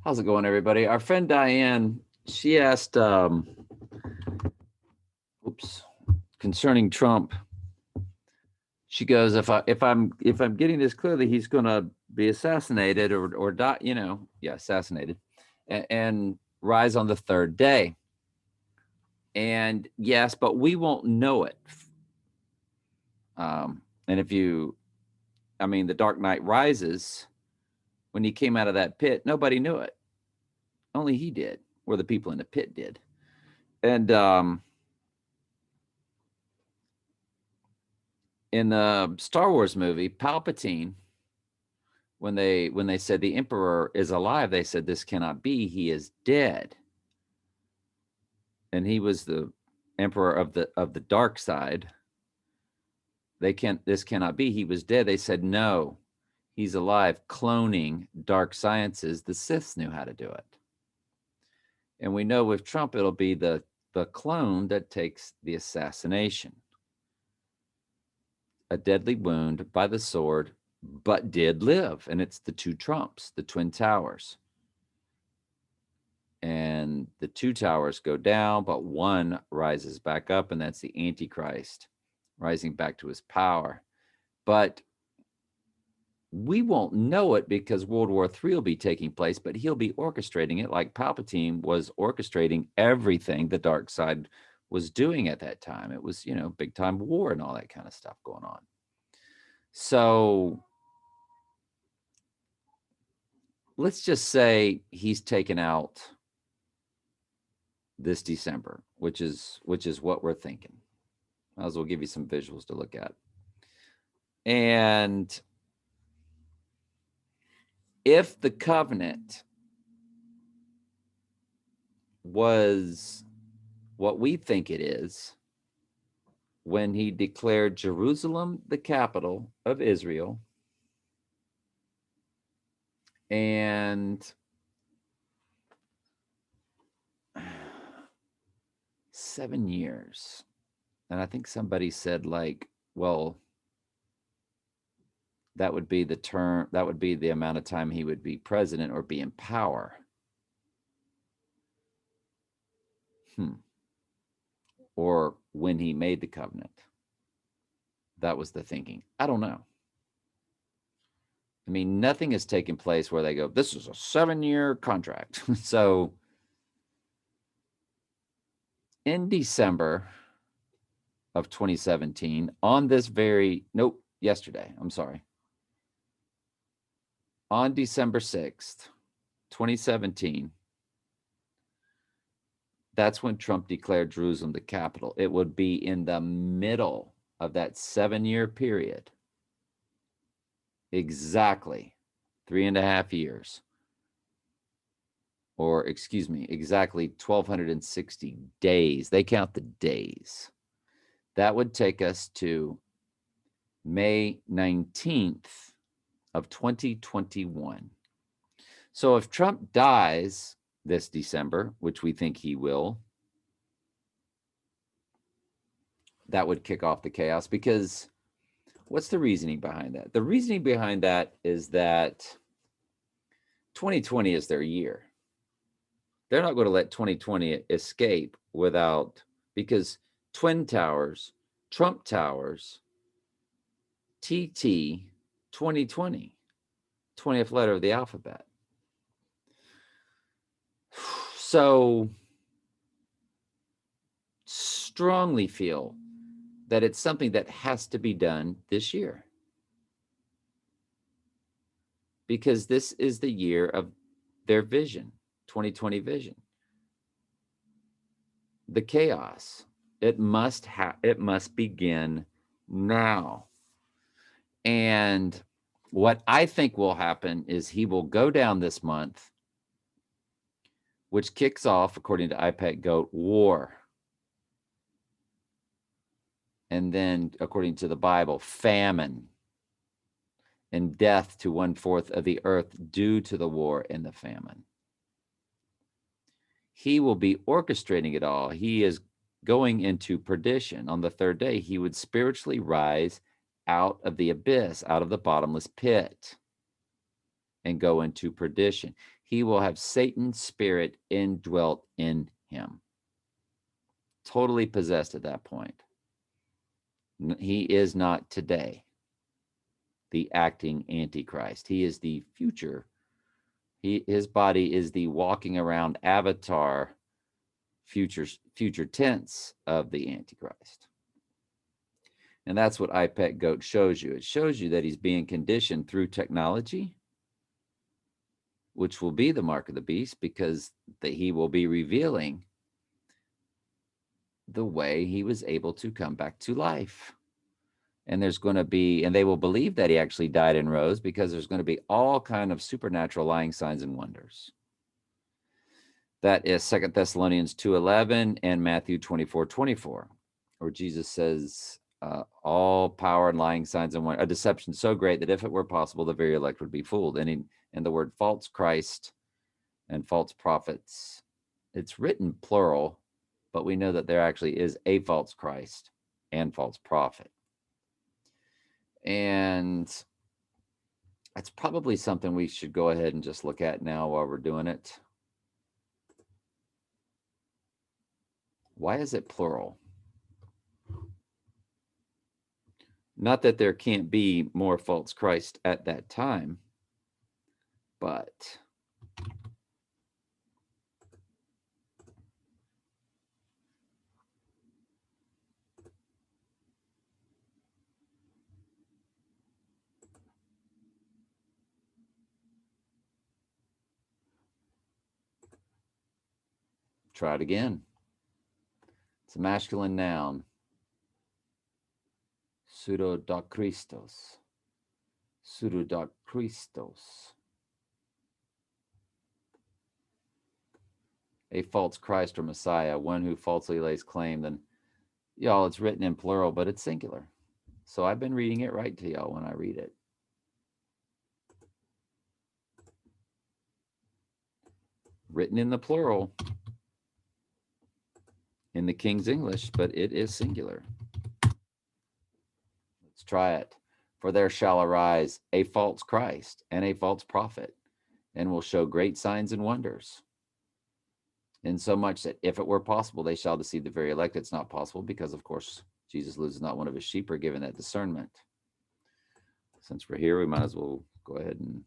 How's it going, everybody? Our friend Diane, she asked, oops, concerning Trump. She goes, if I'm getting this clearly, he's going to be assassinated or die, assassinated, and rise on the third day. And yes, but we won't know it. And the Dark Knight Rises, when he came out of that pit, nobody knew it. Only he did, or the people in the pit did. And in the Star Wars movie, Palpatine, when they said the Emperor is alive, they said this cannot be. He is dead, and he was the Emperor of the dark side. This cannot be. He was dead. They said no, he's alive. Cloning, dark sciences. The Siths knew how to do it, and we know with Trump it'll be the clone that takes the assassination. A deadly wound by the sword, but did live. And it's the two Trumps, the Twin Towers. And the two towers go down, but one rises back up, and that's the Antichrist rising back to his power. But we won't know it because World War III will be taking place, but he'll be orchestrating it like Palpatine was orchestrating everything the dark side was doing at that time. It was, big time war and all that kind of stuff going on. So let's just say he's taken out this December, which is what we're thinking. Might as well give you some visuals to look at. And if the covenant was what we think it is, when he declared Jerusalem the capital of Israel, and 7 years, and I think somebody said, like, well, that would be the amount of time he would be president or be in power. Or when he made the covenant. That was the thinking. I don't know. I mean, nothing has taken place where they go, this is a 7-year contract. So in December of 2017, yesterday, I'm sorry. On December 6th, 2017, that's when Trump declared Jerusalem the capital. It would be in the middle of that 7-year period. Exactly 3.5 years. Or, excuse me, exactly 1,260 days. They count the days. That would take us to May 19th of 2021. So if Trump dies this December, which we think he will, that would kick off the chaos. Because what's the reasoning behind that? The reasoning behind that is that 2020 is their year. They're not going to let 2020 escape because Twin Towers, Trump Towers, TT 2020, 20th letter of the alphabet. So strongly feel that it's something that has to be done this year, because this is the year of their vision, 2020 vision. The chaos, it must begin now. And what I think will happen is he will go down this month, which kicks off, according to iPad Goat, war. And then, according to the Bible, famine and death to 1/4 of the earth due to the war and the famine. He will be orchestrating it all. He is going into perdition. On the third day, he would spiritually rise out of the abyss, out of the bottomless pit. and go into perdition. He will have Satan's spirit indwelt in him. Totally possessed at that point. He is not today the acting Antichrist. He is the future. His body is the walking around avatar, future tense of the Antichrist. And that's what iPet Goat shows you. It shows you that he's being conditioned through technology, which will be the mark of the beast, because he will be revealing the way he was able to come back to life. And there's going to be, and they will believe that he actually died and rose, because there's going to be all kind of supernatural lying signs and wonders. That is 2 Thessalonians 2:11 and Matthew 24:24, where Jesus says, all power and lying signs and a deception so great that if it were possible, the very elect would be fooled. And in the word false Christ and false prophets, it's written plural, but we know that there actually is a false Christ and false prophet. And that's probably something we should go ahead and just look at now while we're doing it. Why is it plural? Not that there can't be more false Christ at that time, but try it again. It's a masculine noun. Pseudodokristos. Pseudodokristos. A false Christ or Messiah, one who falsely lays claim. Then, y'all, it's written in plural, but it's singular. So I've been reading it right to y'all when I read it. Written in the plural in the King's English, but it is singular. Let's try it. For there shall arise a false Christ and a false prophet, and will show great signs and wonders, insomuch that if it were possible, they shall deceive the very elect. It's not possible, because, of course, Jesus loses not one of his sheep are given that discernment. Since we're here, we might as well go ahead and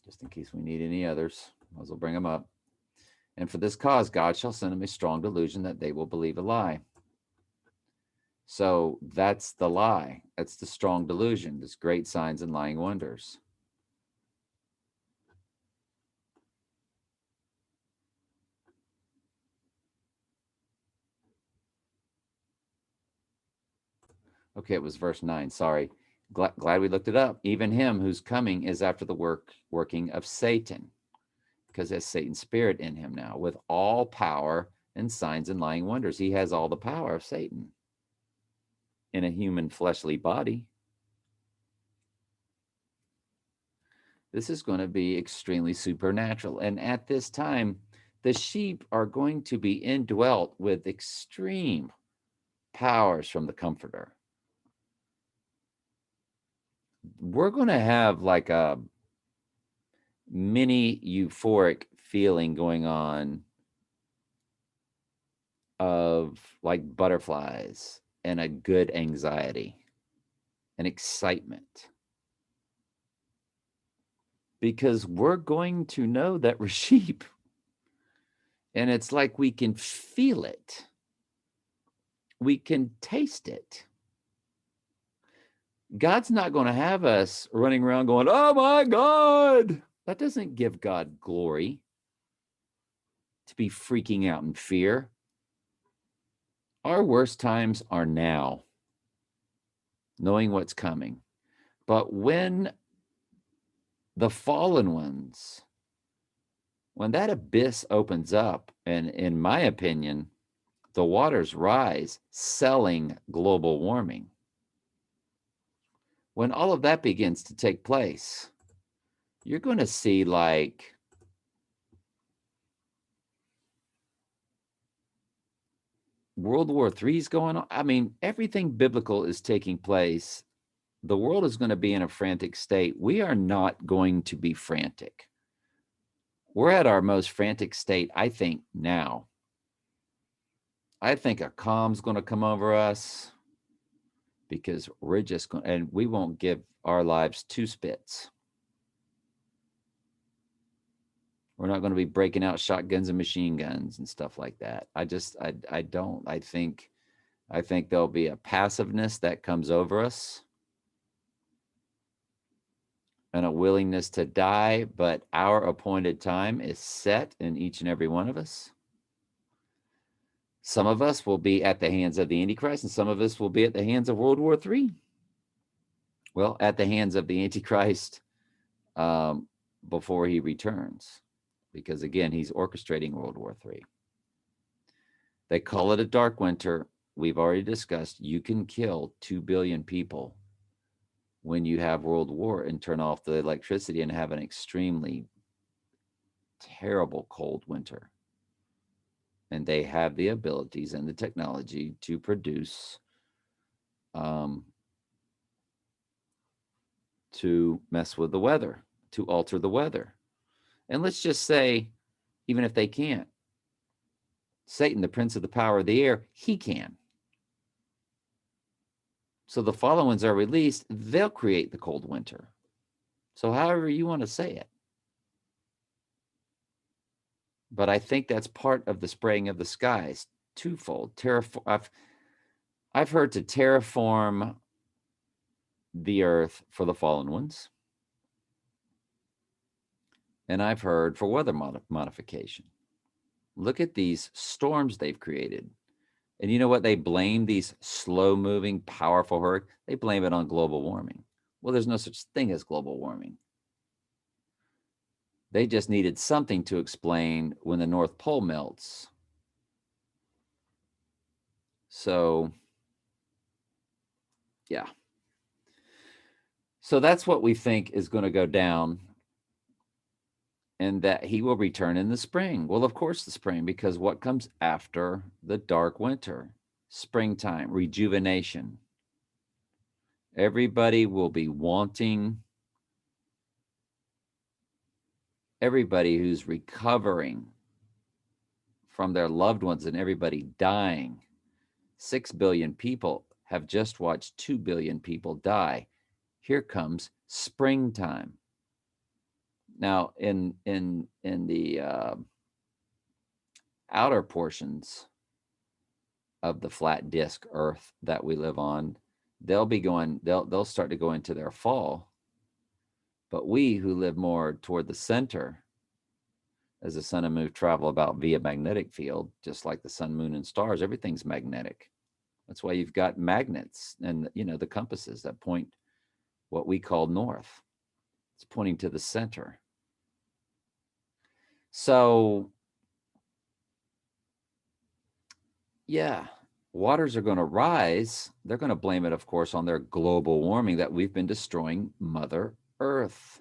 just in case we need any others, might as well bring them up. And for this cause, God shall send them a strong delusion that they will believe a lie. So that's the lie. That's the strong delusion. There's great signs and lying wonders. Okay, it was verse 9. Sorry. Glad we looked it up. Even him whose coming is after the working of Satan, because there's Satan's spirit in him now, with all power and signs and lying wonders. He has all the power of Satan in a human fleshly body. This is going to be extremely supernatural. And at this time, the sheep are going to be indwelt with extreme powers from the Comforter. We're going to have like a mini euphoric feeling going on of like butterflies and a good anxiety and excitement, because we're going to know that we're sheep, and it's like we can feel it, we can taste it. God's not going to have us running around going, oh my God. That doesn't give God glory, to be freaking out in fear. Our worst times are now, knowing what's coming. But when the fallen ones, when that abyss opens up, and in my opinion, the waters rise, selling global warming, when all of that begins to take place, you're going to see like World War III is going on. I mean, everything biblical is taking place. The world is going to be in a frantic state. We are not going to be frantic. We're at our most frantic state, I think, now. I think a calm's going to come over us because we're just going, and we won't give our lives two spits. We're not going to be breaking out shotguns and machine guns and stuff like that. I don't. I think there'll be a passiveness that comes over us and a willingness to die, but our appointed time is set in each and every one of us. Some of us will be at the hands of the Antichrist, and some of us will be at the hands of World War III. Well, at the hands of the Antichrist before he returns, because again, he's orchestrating World War III. They call it a dark winter. We've already discussed you can kill 2 billion people when you have World War and turn off the electricity and have an extremely terrible cold winter. And they have the abilities and the technology to produce, to mess with the weather, to alter the weather. And let's just say, even if they can't, Satan, the prince of the power of the air, he can. So the fallen ones are released, they'll create the cold winter. So however you want to say it. But I think that's part of the spraying of the skies, twofold. I've heard to terraform the earth for the fallen ones. And I've heard for weather modification. Look at these storms they've created. And you know what? They blame these slow-moving, powerful hurricanes. They blame it on global warming. Well, there's no such thing as global warming. They just needed something to explain when the North Pole melts. So, yeah. So that's what we think is going to go down, and that he will return in the spring. Well, of course, the spring, because what comes after the dark winter? Springtime, rejuvenation. Everybody will be wanting, everybody who's recovering from their loved ones and everybody dying. 6 billion people have just watched 2 billion people die. Here comes springtime. Now, in the outer portions of the flat disk Earth that we live on, they'll start to go into their fall. But we who live more toward the center, as the sun and moon travel about via magnetic field, just like the sun, moon, and stars, everything's magnetic. That's why you've got magnets and the compasses that point what we call north. It's pointing to the center. So, yeah, waters are going to rise. They're going to blame it, of course, on their global warming, that we've been destroying Mother Earth.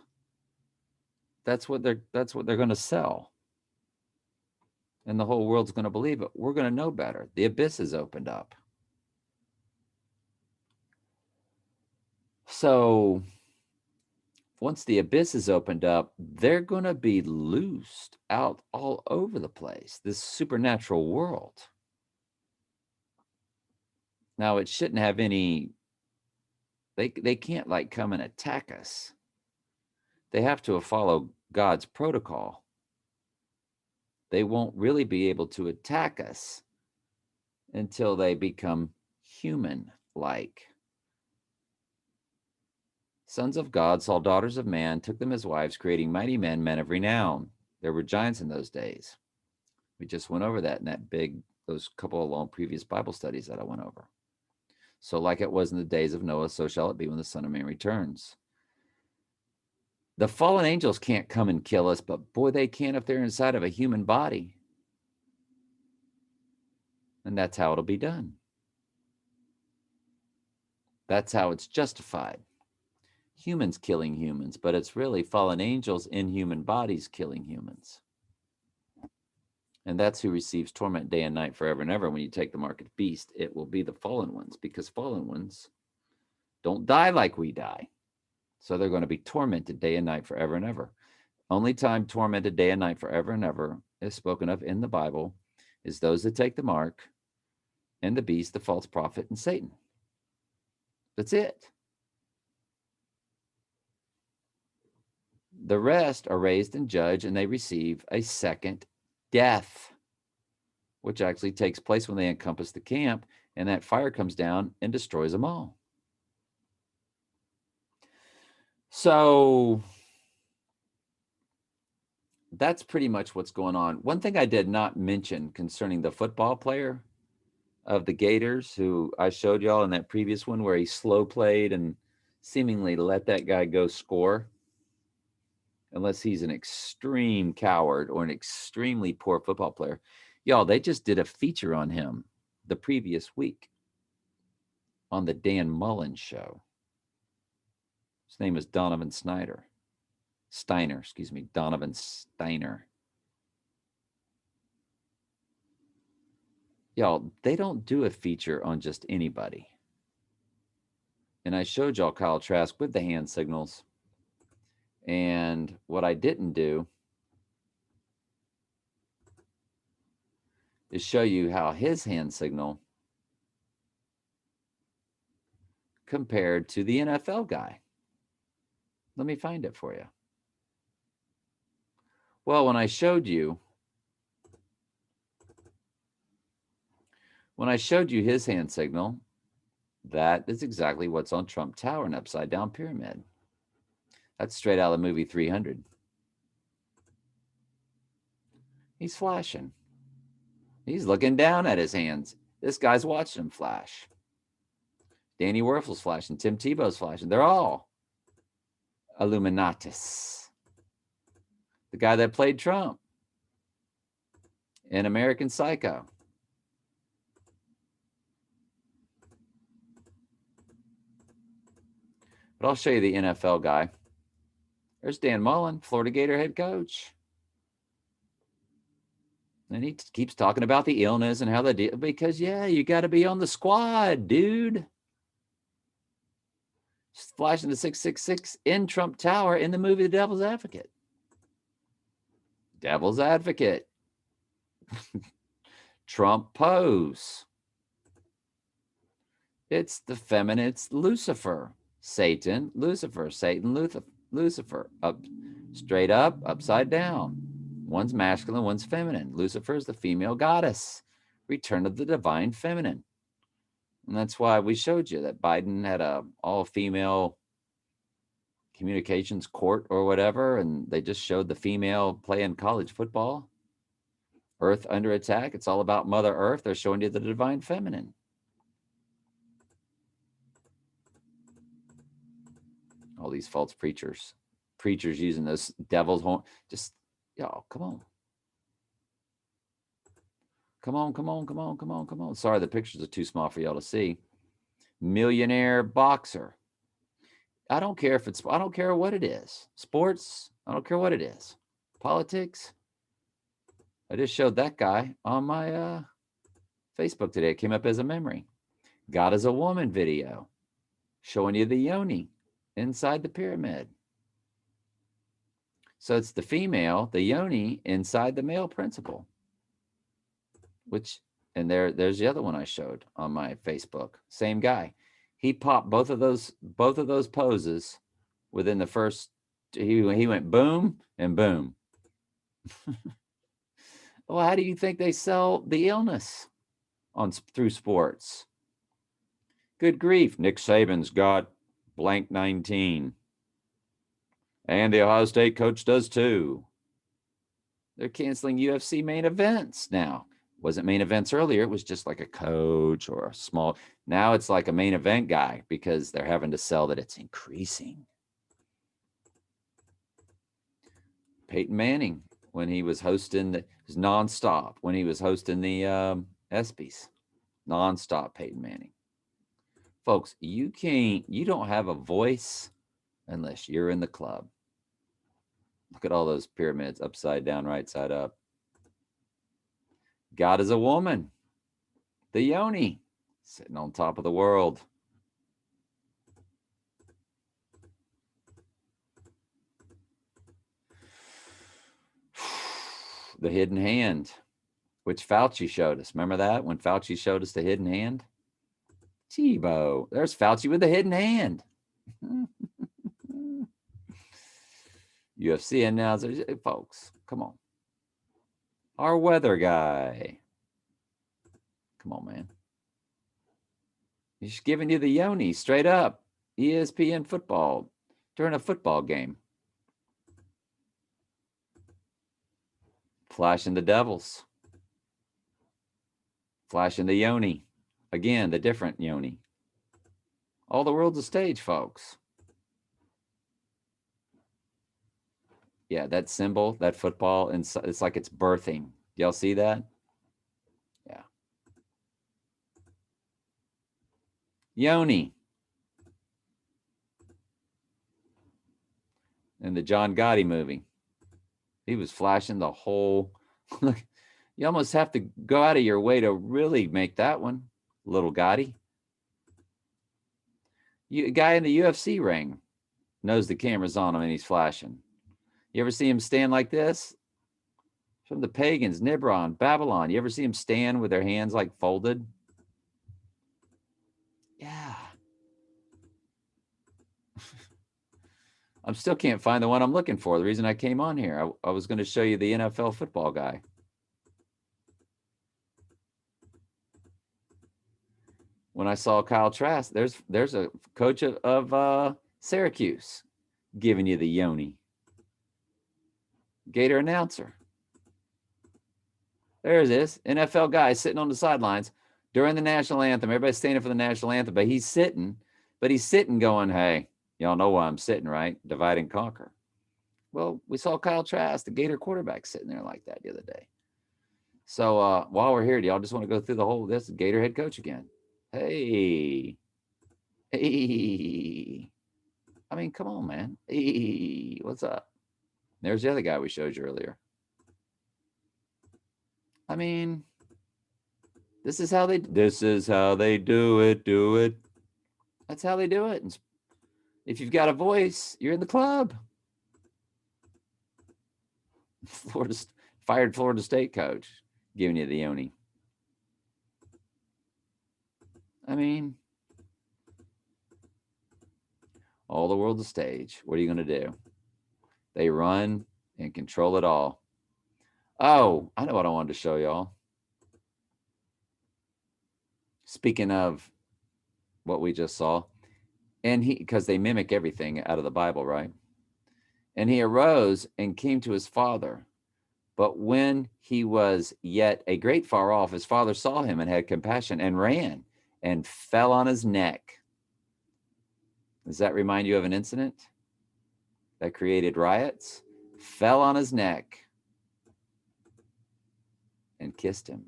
That's what they're going to sell. And the whole world's going to believe it. We're going to know better. The abyss has opened up. So once the abyss is opened up, they're going to be loosed out all over the place, this supernatural world. Now, it shouldn't have any, they can't like come and attack us. They have to follow God's protocol. They won't really be able to attack us until they become human-like. Sons of God saw daughters of man, took them as wives, creating mighty men, men of renown. There were giants in those days. We just went over that in those couple of long previous Bible studies that I went over. So like it was in the days of Noah, so shall it be when the Son of Man returns. The fallen angels can't come and kill us, but boy, they can if they're inside of a human body. And that's how it'll be done. That's how it's justified. Humans killing humans, but it's really fallen angels in human bodies killing humans. And that's who receives torment day and night forever and ever. When you take the mark of the beast, it will be the fallen ones, because fallen ones don't die like we die. So they're going to be tormented day and night forever and ever. Only time tormented day and night forever and ever is spoken of in the Bible is those that take the mark and the beast, the false prophet, and Satan. That's it. The rest are raised and judged, and they receive a second death, which actually takes place when they encompass the camp, and that fire comes down and destroys them all. So that's pretty much what's going on. One thing I did not mention concerning the football player of the Gators, who I showed y'all in that previous one, where he slow played and seemingly let that guy go score, unless he's an extreme coward or an extremely poor football player. Y'all, they just did a feature on him the previous week on the Dan Mullen show. His name is Donovan Steiner, Donovan Steiner. Y'all, they don't do a feature on just anybody. And I showed y'all Kyle Trask with the hand signals. And what I didn't do is show you how his hand signal compared to the NFL guy. Let me find it for you. Well, when I showed you his hand signal, that is exactly what's on Trump Tower, an upside down pyramid. That's straight out of the movie 300. He's flashing. He's looking down at his hands. This guy's watching him flash. Danny Werfel's flashing. Tim Tebow's flashing. They're all Illuminatus. The guy that played Trump in American Psycho. But I'll show you the NFL guy. There's Dan Mullen, Florida Gator head coach. And he keeps talking about the illness and how they deal, because, yeah, you got to be on the squad, dude. Just flashing the 666 in Trump Tower in the movie The Devil's Advocate. Devil's Advocate. Trump pose. It's the feminine. It's Lucifer. Satan, Lucifer. Satan, Lucifer. Up, straight up, upside down. One's masculine, one's feminine. Lucifer is the female goddess. Return of the divine feminine. And that's why we showed you that Biden had a all-female communications court or whatever, and they just showed the female playing college football. Earth under attack. It's all about Mother Earth. They're showing you the divine feminine. All these false preachers using those devil's horn. Just, y'all, come on. Come on. Sorry, the pictures are too small for y'all to see. Millionaire boxer. I don't care what it is. Sports, I don't care what it is. Politics. I just showed that guy on my Facebook today. It came up as a memory. God is a Woman video showing you the yoni inside the pyramid. So it's the female, the yoni, inside the male principle. And there's the other one I showed on my Facebook. Same guy. He popped both of those poses within the first. He went boom and boom. Well, how do you think they sell the illness through sports? Good grief! Nick Saban's got blank 19, and the Ohio State coach does too. They're canceling UFC main events now. Wasn't main events earlier. It was just like a coach or a small. Now it's like a main event guy because they're having to sell that it's increasing. Peyton Manning, when he was hosting it was nonstop. When he was hosting the ESPYs, nonstop Peyton Manning. Folks, you don't have a voice unless you're in the club. Look at all those pyramids, upside down, right side up. God is a woman, the yoni, sitting on top of the world. The hidden hand, which Fauci showed us. Remember that when Fauci showed us the hidden hand? Tebow, there's Fauci with the hidden hand. UFC announcers, folks, come on. Our weather guy. Come on, man. He's giving you the yoni straight up. ESPN football during a football game. Flashing the devils. Flashing the yoni. Again, the different yoni. All the world's a stage, folks. Yeah, that symbol, that football, and it's like it's birthing. Y'all see that? Yeah. Yoni. In the John Gotti movie, he was flashing the whole. Look, you almost have to go out of your way to really make that one, little Gotti. A guy in the UFC ring knows the camera's on him and he's flashing. You ever see him stand like this? From the pagans, Nibron, Babylon. You ever see him stand with their hands like folded? Yeah. I still can't find the one I'm looking for. The reason I came on here, I was going to show you the NFL football guy. When I saw Kyle Trask, there's a coach of Syracuse giving you the yoni. Gator announcer. There it is. NFL guy sitting on the sidelines during the national anthem. Everybody's standing for the national anthem, but he's sitting going, hey, y'all know why I'm sitting, right? Divide and conquer. Well, we saw Kyle Trask, the Gator quarterback, sitting there like that the other day. So while we're here, do y'all just want to go through the whole, this Gator head coach again? Hey. I mean, come on, man. Hey, what's up? There's the other guy we showed you earlier. I mean, this is how they do it. That's how they do it. And if you've got a voice, you're in the club. Fired Florida State coach giving you the yoni. I mean, all the world's a stage. What are you going to do? They run and control it all. Oh, I know what I wanted to show y'all. Speaking of what we just saw, and because they mimic everything out of the Bible, right? And he arose and came to his father. But when he was yet a great far off, his father saw him and had compassion and ran and fell on his neck. Does that remind you of an incident that created riots? Fell on his neck and kissed him.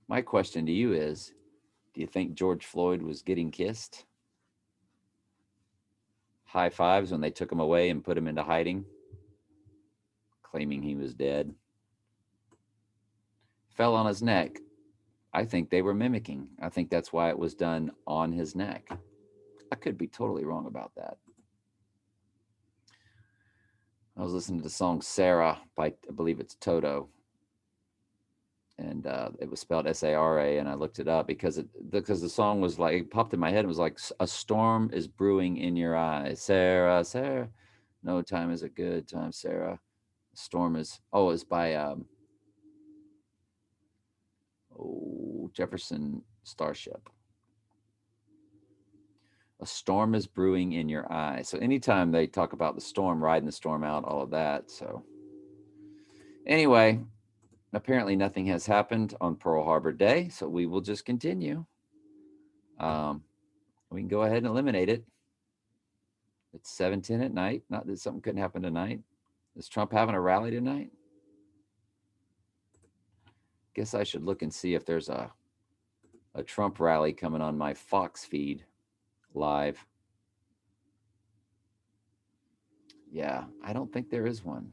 My question to you is, do you think George Floyd was getting kissed? High fives when they took him away and put him into hiding, claiming he was dead. Fell on his neck. I think they were mimicking. I think that's why it was done on his neck. I could be totally wrong about that. I was listening to the song Sarah by, I believe it's Toto. And it was spelled Sara, and I looked it up because the song was like, it popped in my head. It was like, a storm is brewing in your eyes. Sarah, Sarah, no time is a good time, Sarah. Storm is, it's by Jefferson Starship. A storm is brewing in your eyes. So anytime they talk about the storm, riding the storm out, all of that. So anyway, apparently nothing has happened on Pearl Harbor Day, so we will just continue. We can go ahead and eliminate it. It's 7:10 at night. Not that something couldn't happen tonight. Is Trump having a rally tonight? Guess I should look and see if there's a Trump rally coming on my Fox feed live. Yeah, I don't think there is one.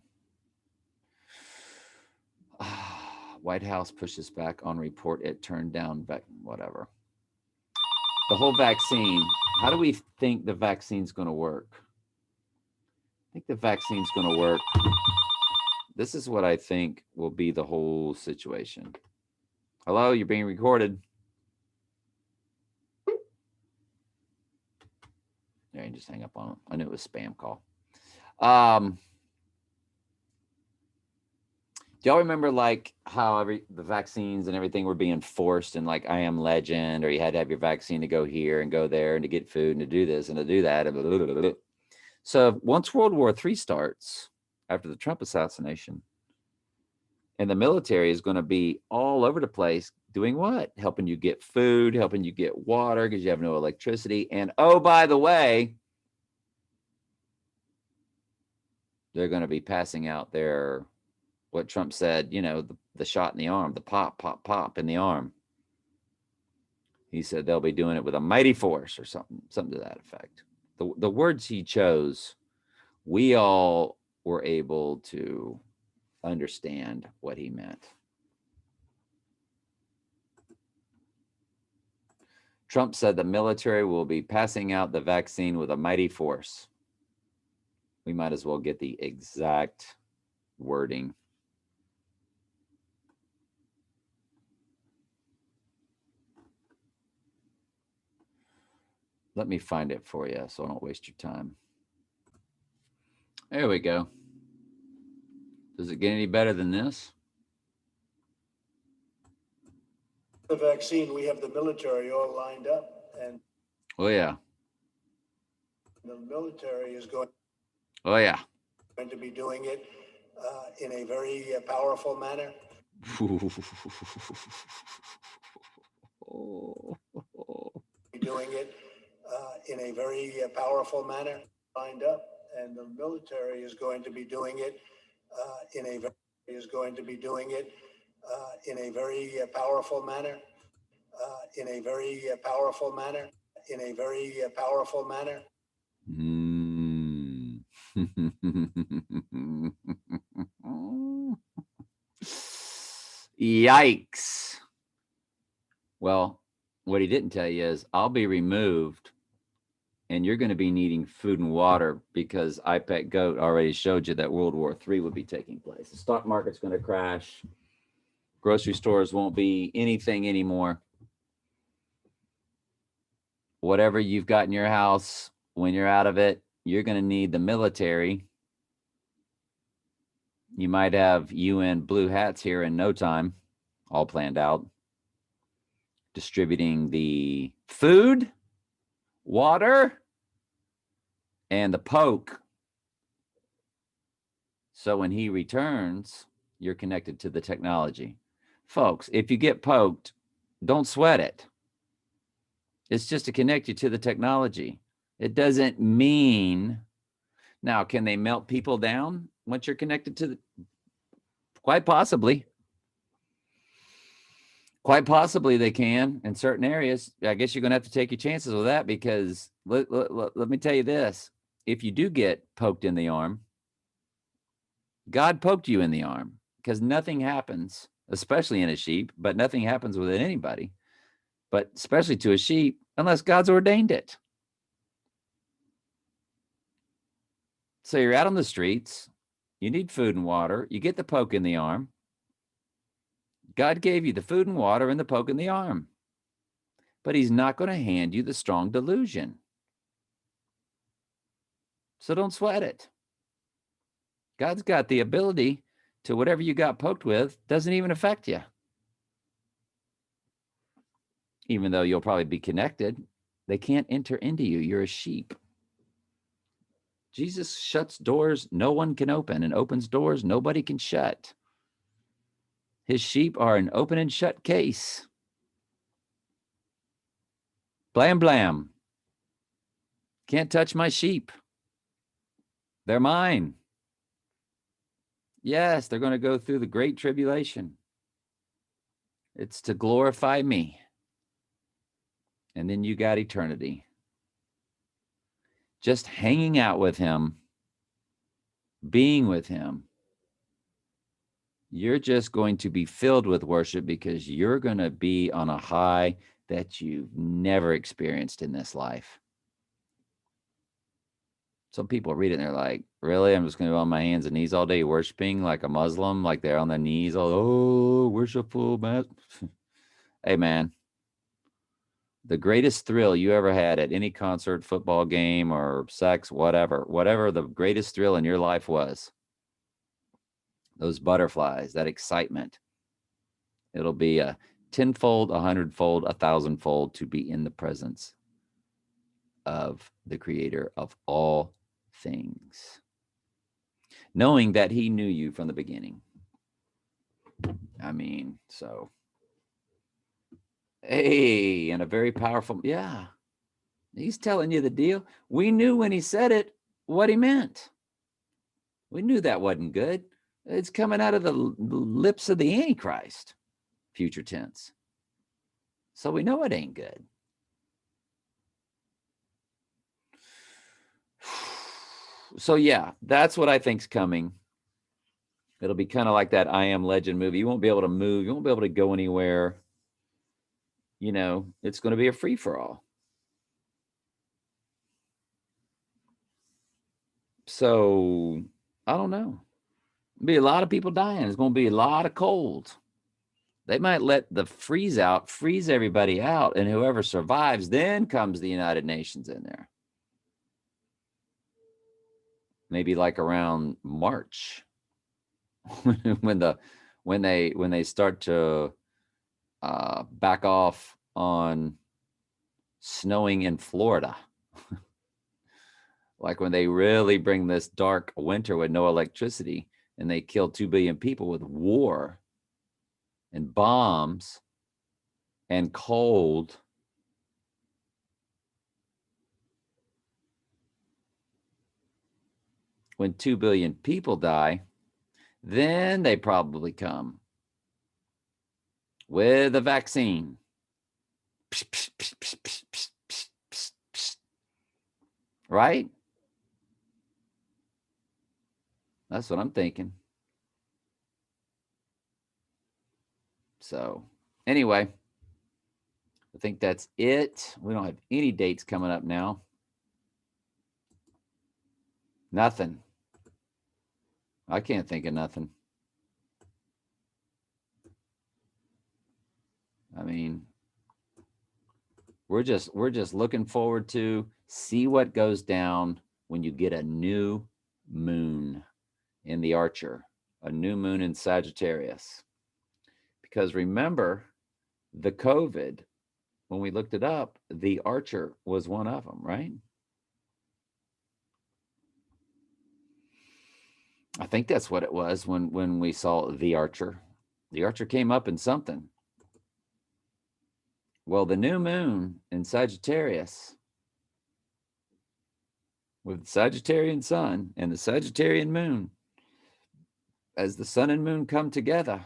White House pushes back on report it turned down, whatever. The whole vaccine. How do we think the vaccine's going to work? I think the vaccine's going to work. This is what I think will be the whole situation. Hello, you're being recorded. Yeah, you just hang up on him. I knew it was a spam call. Do y'all remember like how the vaccines and everything were being forced, and like I Am Legend, or you had to have your vaccine to go here and go there and to get food and to do this and to do that. And blah, blah, blah, blah. So once World War III starts, after the Trump assassination, and the military is going to be all over the place doing what? Helping you get food, helping you get water because you have no electricity. And oh, by the way, they're going to be passing out their, what Trump said, you know, the shot in the arm, the pop, pop, pop in the arm. He said they'll be doing it with a mighty force or something to that effect. The words he chose, we all were able to understand what he meant. Trump said the military will be passing out the vaccine with a mighty force. We might as well get the exact wording. Let me find it for you so I don't waste your time. There we go. Does it get any better than this? The vaccine, we have the military all lined up, and oh yeah, the military is going to be doing it in a very powerful manner. Doing it in a very powerful manner, lined up, and the military is going to be doing it in a very powerful manner. In a very powerful manner. In a very powerful manner. Yikes. Well, what he didn't tell you is I'll be removed and you're going to be needing food and water because IPEC Goat already showed you that World War III would be taking place. The stock market's going to crash. Grocery stores won't be anything anymore. Whatever you've got in your house, when you're out of it, you're going to need the military. You might have UN blue hats here in no time, all planned out, distributing the food, water, and the poke. So when he returns, you're connected to the technology. Folks, if you get poked, don't sweat it. It's just to connect you to the technology. It doesn't mean, now, can they melt people down once you're connected to the, quite possibly. Quite possibly they can in certain areas. I guess you're going to have to take your chances with that because let me tell you this. If you do get poked in the arm, God poked you in the arm because nothing happens, especially in a sheep, but nothing happens with anybody, but especially to a sheep, unless God's ordained it. So you're out on the streets, you need food and water, you get the poke in the arm. God gave you the food and water and the poke in the arm, but he's not going to hand you the strong delusion. So don't sweat it. God's got the ability to whatever you got poked with doesn't even affect you. Even though you'll probably be connected, they can't enter into you. You're a sheep. Jesus shuts doors no one can open and opens doors nobody can shut. His sheep are an open and shut case. Blam, blam. Can't touch my sheep. They're mine. Yes, they're going to go through the great tribulation. It's to glorify me. And then you got eternity. Just hanging out with him, being with him. You're just going to be filled with worship because you're going to be on a high that you've never experienced in this life. Some people read it and they're like, really? I'm just going to be on my hands and knees all day worshiping like a Muslim, like they're on their knees, all, oh, worshipful, man. Hey, man, the greatest thrill you ever had at any concert, football game, or sex, whatever the greatest thrill in your life was, those butterflies, that excitement, it'll be a tenfold, 100-fold, 1,000-fold to be in the presence of the creator of all things, knowing that he knew you from the beginning. I mean, so, hey, and a very powerful, yeah, he's telling you the deal. We knew when he said it what he meant. We knew that wasn't good. It's coming out of the lips of the Antichrist, future tense. So we know it ain't good. So yeah, that's what I think's coming. It'll be kind of like that I Am Legend movie. You won't be able to move. You won't be able to go anywhere. You know, it's going to be a free-for-all. So I don't know. There'll be a lot of people dying. There's going to be a lot of cold. They might let the freeze everybody out, and whoever survives, then comes the United Nations in there. Maybe like around March, when they start to back off on snowing in Florida. Like when they really bring this dark winter with no electricity, and they kill 2 billion people with war and bombs and cold. When 2 billion people die, then they probably come with a vaccine. Right? That's what I'm thinking. So anyway, I think that's it. We don't have any dates coming up now. Nothing. I can't think of nothing. I mean, we're just looking forward to see what goes down when you get a new moon in the Archer, a new moon in Sagittarius. Because remember, the COVID, when we looked it up, the Archer was one of them, right? I think that's what it was when we saw the Archer. The Archer came up in something. Well, the new moon in Sagittarius, with the Sagittarian sun and the Sagittarian moon, as the sun and moon come together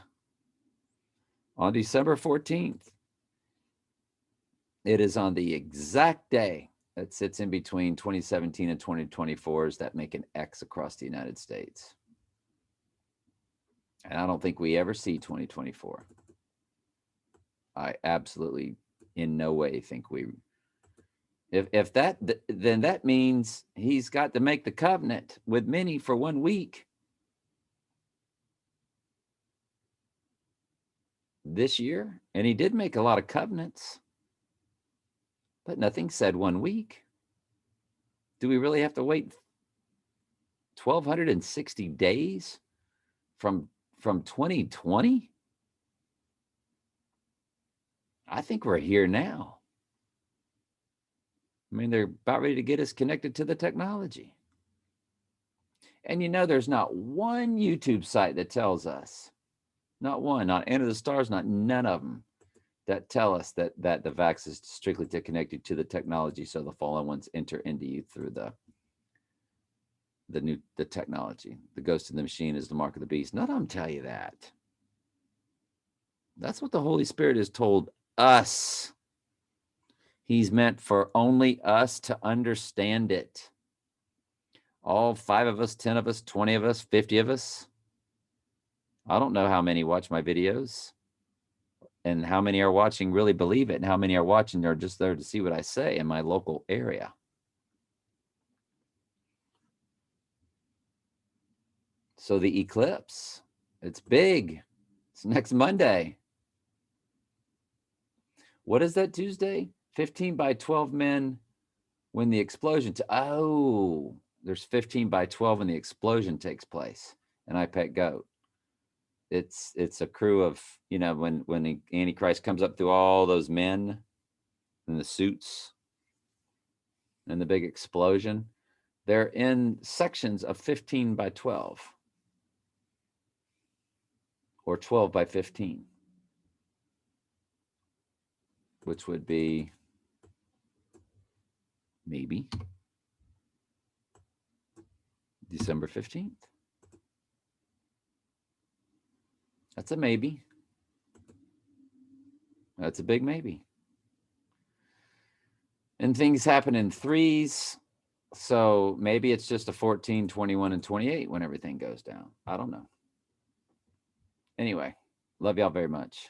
on December 14th, it is on the exact day that sits in between 2017 and 2024s that make an X across the United States. And I don't think we ever see 2024. I absolutely in no way think we, if that, then that means he's got to make the covenant with many for 1 week this year. And he did make a lot of covenants, but nothing said 1 week. Do we really have to wait 1,260 days from 2020? I think we're here now. I mean, they're about ready to get us connected to the technology. And you know, there's not one YouTube site that tells us, not one, not Enter the Stars, not none of them, that tell us that the vax is strictly to connect you to the technology, so the fallen ones enter into you through the technology. The ghost in the machine is the mark of the beast. None of them tell you that. That's what the Holy Spirit has told us. He's meant for only us to understand it. All 5 of us, 10 of us, 20 of us, 50 of us. I don't know how many watch my videos and how many are watching really believe it and how many are watching are just there to see what I say in my local area. So the eclipse, it's big. It's next Monday. What is that Tuesday? 15 by 12 men when the explosion. There's 15 by 12 when the explosion takes place. And I Pet Goat. It's a crew of, when the Antichrist comes up through all those men in the suits and the big explosion, they're in sections of 15 by 12 or 12 by 15, which would be maybe December 15th. That's a maybe. That's a big maybe. And things happen in threes. So maybe it's just a 14, 21, and 28 when everything goes down. I don't know. Anyway, love y'all very much.